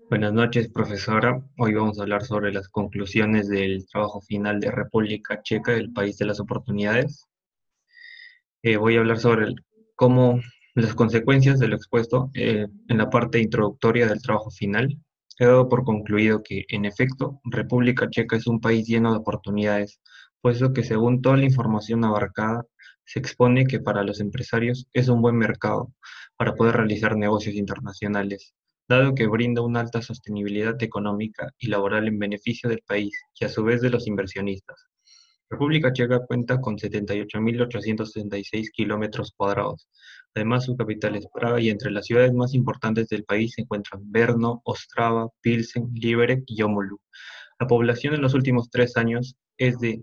Buenas noches, profesora. Hoy vamos a hablar sobre las conclusiones del trabajo final de República Checa, el país de las oportunidades. Voy a hablar sobre cómo las consecuencias de lo expuesto en la parte introductoria del trabajo final. He dado por concluido que, en efecto, República Checa es un país lleno de oportunidades, puesto que según toda la información abarcada, se expone que para los empresarios es un buen mercado para poder realizar negocios internacionales, dado que brinda una alta sostenibilidad económica y laboral en beneficio del país y a su vez de los inversionistas. República Checa cuenta con 78.866 kilómetros cuadrados. Además, su capital es Praga y entre las ciudades más importantes del país se encuentran Brno, Ostrava, Pilsen, Liberec y Oulu. La población en los últimos 3 años es de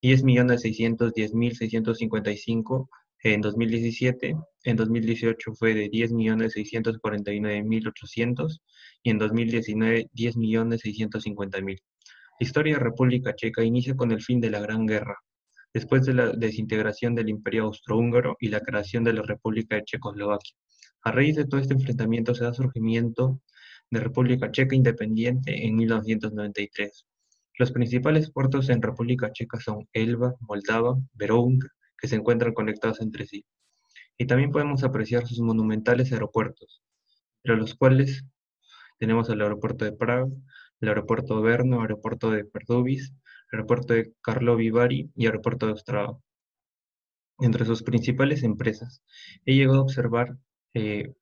10.610.655 en 2017, en 2018 fue de 10.649.800 y en 2019 10.650.000. La historia de República Checa inicia con el fin de la Gran Guerra, después de la desintegración del Imperio Austrohúngaro y la creación de la República de Checoslovaquia. A raíz de todo este enfrentamiento se da surgimiento de República Checa independiente en 1993. Los principales puertos en República Checa son Elba, Moldava, Berounka, que se encuentran conectados entre sí. Y también podemos apreciar sus monumentales aeropuertos, entre los cuales tenemos el aeropuerto de Praga, el aeropuerto de Brno, aeropuerto de Pardubice, aeropuerto de Karlovy Vary y aeropuerto de Ostrava. Entre sus principales empresas, he llegado a observar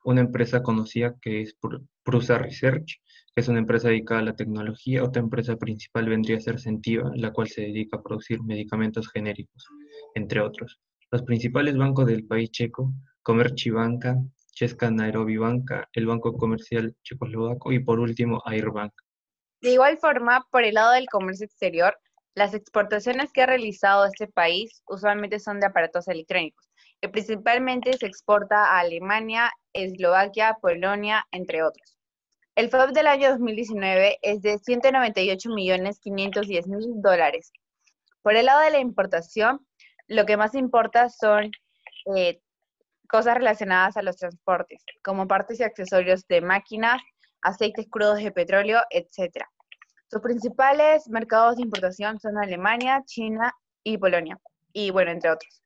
una empresa conocida que es Prusa Research, que es una empresa dedicada a la tecnología. Otra empresa principal vendría a ser Centiva, la cual se dedica a producir medicamentos genéricos, entre otros. Los principales bancos del país checo, Komerční banka, Česká národní banka, el Banco Comercial Checoslovaco y por último Airbank. De igual forma, por el lado del comercio exterior, las exportaciones que ha realizado este país usualmente son de aparatos electrónicos, que principalmente se exporta a Alemania, Eslovaquia, Polonia, entre otros. El FOB del año 2019 es de 198.510.000 dólares. Por el lado de la importación, lo que más importa son eh, cosas relacionadas a los transportes, como partes y accesorios de máquinas, aceites crudos de petróleo, etc. Sus principales mercados de importación son Alemania, China y Polonia, y bueno, entre otros.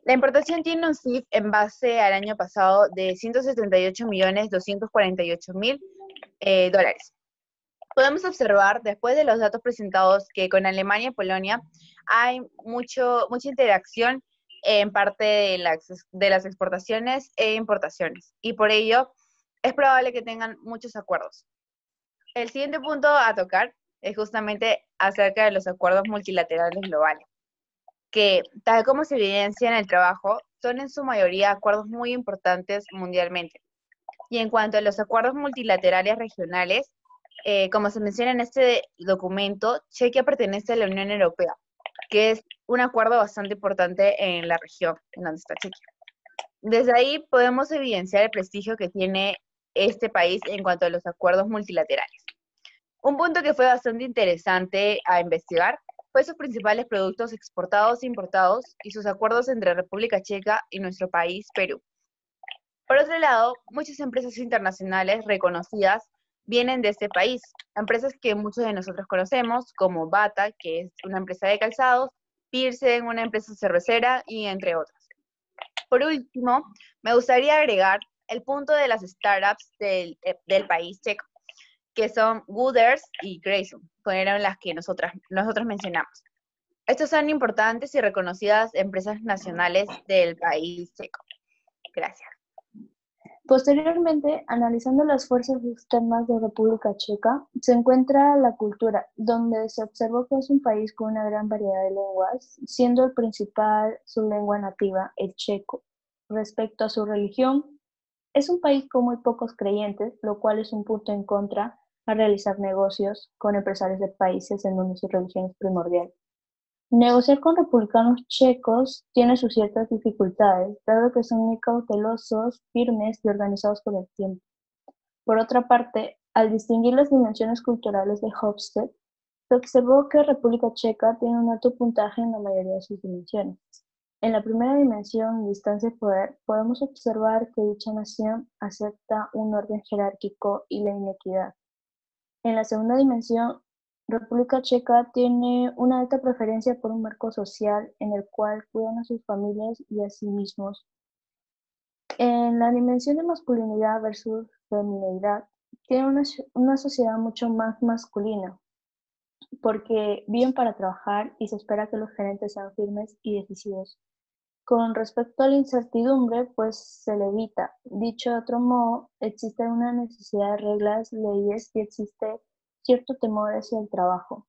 La importación tiene un CIF en base al año pasado de 178.248.000 dólares. Podemos observar, después de los datos presentados, que con Alemania y Polonia hay mucha interacción en parte de las exportaciones e importaciones, y por ello es probable que tengan muchos acuerdos. El siguiente punto a tocar es justamente acerca de los acuerdos multilaterales globales, que, tal como se evidencia en el trabajo, son en su mayoría acuerdos muy importantes mundialmente. Y en cuanto a los acuerdos multilaterales regionales, como se menciona en este documento, Chequia pertenece a la Unión Europea, que es un acuerdo bastante importante en la región en donde está Chequia. Desde ahí podemos evidenciar el prestigio que tiene este país en cuanto a los acuerdos multilaterales. Un punto que fue bastante interesante a investigar fue sus principales productos exportados e importados y sus acuerdos entre República Checa y nuestro país, Perú. Por otro lado, muchas empresas internacionales reconocidas vienen de este país, empresas que muchos de nosotros conocemos, como Bata, que es una empresa de calzados, Pearson, una empresa cervecera, y entre otras. Por último, me gustaría agregar el punto de las startups del país checo, que son Gooders y Grayson, fueron las que nosotros mencionamos. Estos son importantes y reconocidas empresas nacionales del país checo. Gracias. Posteriormente, analizando las fuerzas externas de República Checa, se encuentra la cultura, donde se observó que es un país con una gran variedad de lenguas, siendo el principal su lengua nativa, el checo. Respecto a su religión, es un país con muy pocos creyentes, lo cual es un punto en contra a realizar negocios con empresarios de países en donde su religión es primordial. Negociar con republicanos checos tiene sus ciertas dificultades, dado que son muy cautelosos, firmes y organizados con el tiempo. Por otra parte, al distinguir las dimensiones culturales de Hofstede, se observó que República Checa tiene un alto puntaje en la mayoría de sus dimensiones. En la primera dimensión, distancia y poder, podemos observar que dicha nación acepta un orden jerárquico y la inequidad. En la segunda dimensión, República Checa tiene una alta preferencia por un marco social en el cual cuidan a sus familias y a sí mismos. En la dimensión de masculinidad versus feminidad, tiene una sociedad mucho más masculina, porque viven para trabajar y se espera que los gerentes sean firmes y decisivos. Con respecto a la incertidumbre, pues se le evita. Dicho de otro modo, existe una necesidad de reglas, leyes y existe cierto temor hacia el trabajo.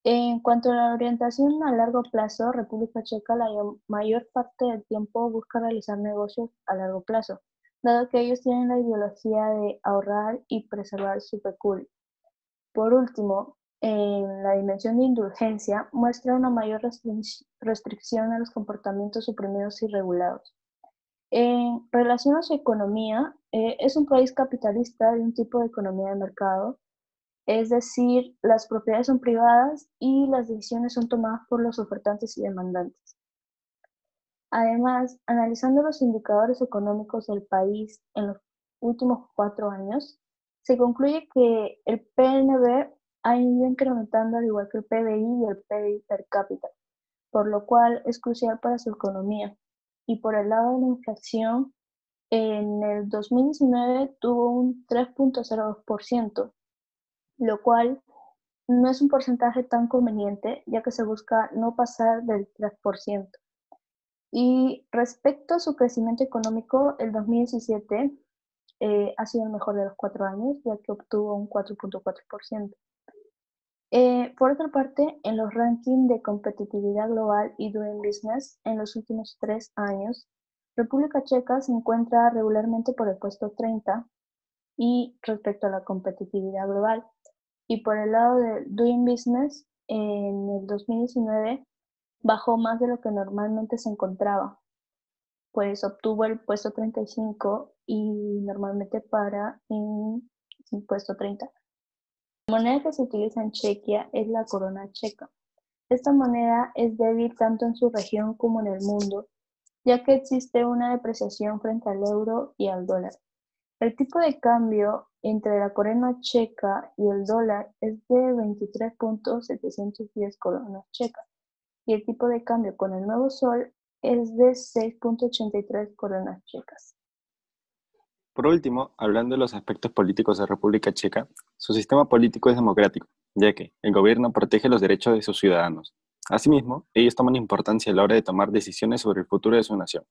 En cuanto a la orientación a largo plazo, República Checa la mayor parte del tiempo busca realizar negocios a largo plazo, dado que ellos tienen la ideología de ahorrar y preservar su peculio. Por último, en la dimensión de indulgencia, muestra una mayor restricción a los comportamientos suprimidos y regulados. En relación a su economía, es un país capitalista de un tipo de economía de mercado, es decir, las propiedades son privadas y las decisiones son tomadas por los ofertantes y demandantes. Además, analizando los indicadores económicos del país en los últimos 4 años, se concluye que el PNB ha ido incrementando al igual que el PBI y el PBI per cápita, por lo cual es crucial para su economía. Y por el lado de la inflación, en el 2019 tuvo un 3.02%, lo cual no es un porcentaje tan conveniente, ya que se busca no pasar del 3%. Y respecto a su crecimiento económico, el 2017 ha sido el mejor de los 4 años, ya que obtuvo un 4.4%. Por otra parte, en los rankings de competitividad global y Doing Business en los últimos 3 años, República Checa se encuentra regularmente por el puesto 30 y respecto a la competitividad global. Y por el lado de Doing Business, en el 2019 bajó más de lo que normalmente se encontraba, pues obtuvo el puesto 35 y normalmente para en el puesto 30. La moneda que se utiliza en Chequia es la corona checa. Esta moneda es débil tanto en su región como en el mundo, ya que existe una depreciación frente al euro y al dólar. El tipo de cambio entre la corona checa y el dólar es de 23.710 coronas checas y el tipo de cambio con el nuevo sol es de 6.83 coronas checas. Por último, hablando de los aspectos políticos de República Checa, su sistema político es democrático, ya que el gobierno protege los derechos de sus ciudadanos. Asimismo, ellos toman importancia a la hora de tomar decisiones sobre el futuro de su nación.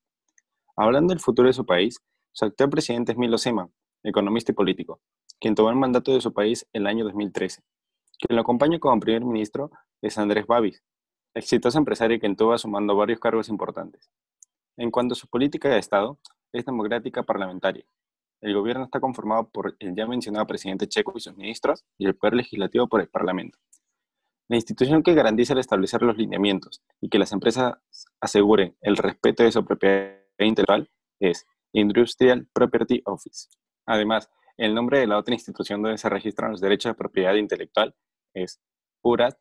Hablando del futuro de su país, su actual presidente es Milo Zeman, economista y político, quien tomó el mandato de su país el año 2013. Quien lo acompaña como primer ministro es Andrés Babis, exitoso empresario quien tuvo sumando varios cargos importantes. En cuanto a su política de Estado, es democrática parlamentaria. El gobierno está conformado por el ya mencionado presidente checo y sus ministros y el poder legislativo por el Parlamento. La institución que garantiza el establecer los lineamientos y que las empresas aseguren el respeto de su propiedad intelectual es Industrial Property Office. Además, el nombre de la otra institución donde se registran los derechos de propiedad intelectual es Úřad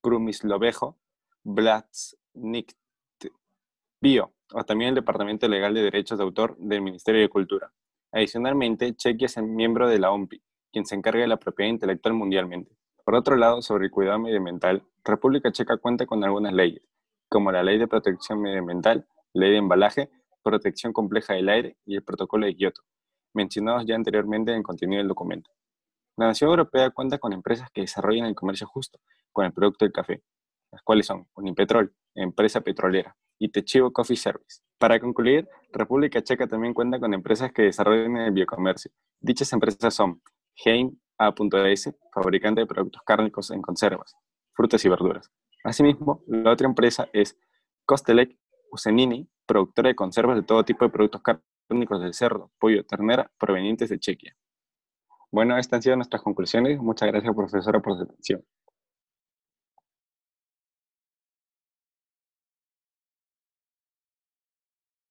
průmyslového vlastnictví, o también el Departamento Legal de Derechos de Autor del Ministerio de Cultura. Adicionalmente, Chequia es miembro de la OMPI, quien se encarga de la propiedad intelectual mundialmente. Por otro lado, sobre el cuidado medioambiental, República Checa cuenta con algunas leyes, como la Ley de Protección Medioambiental, Ley de Embalaje, Protección Compleja del Aire y el Protocolo de Kioto, mencionados ya anteriormente en el contenido del documento. La nación europea cuenta con empresas que desarrollan el comercio justo con el producto del café, las cuales son Unipetrol, empresa petrolera, y Techivo Coffee Service. Para concluir, República Checa también cuenta con empresas que desarrollan el biocomercio. Dichas empresas son Heim A.S., fabricante de productos cárnicos en conservas, frutas y verduras. Asimismo, la otra empresa es Kostelec Usenini, productora de conservas de todo tipo de productos cárnicos de cerdo, pollo, ternera, provenientes de Chequia. Bueno, estas han sido nuestras conclusiones. Muchas gracias, profesora, por su atención.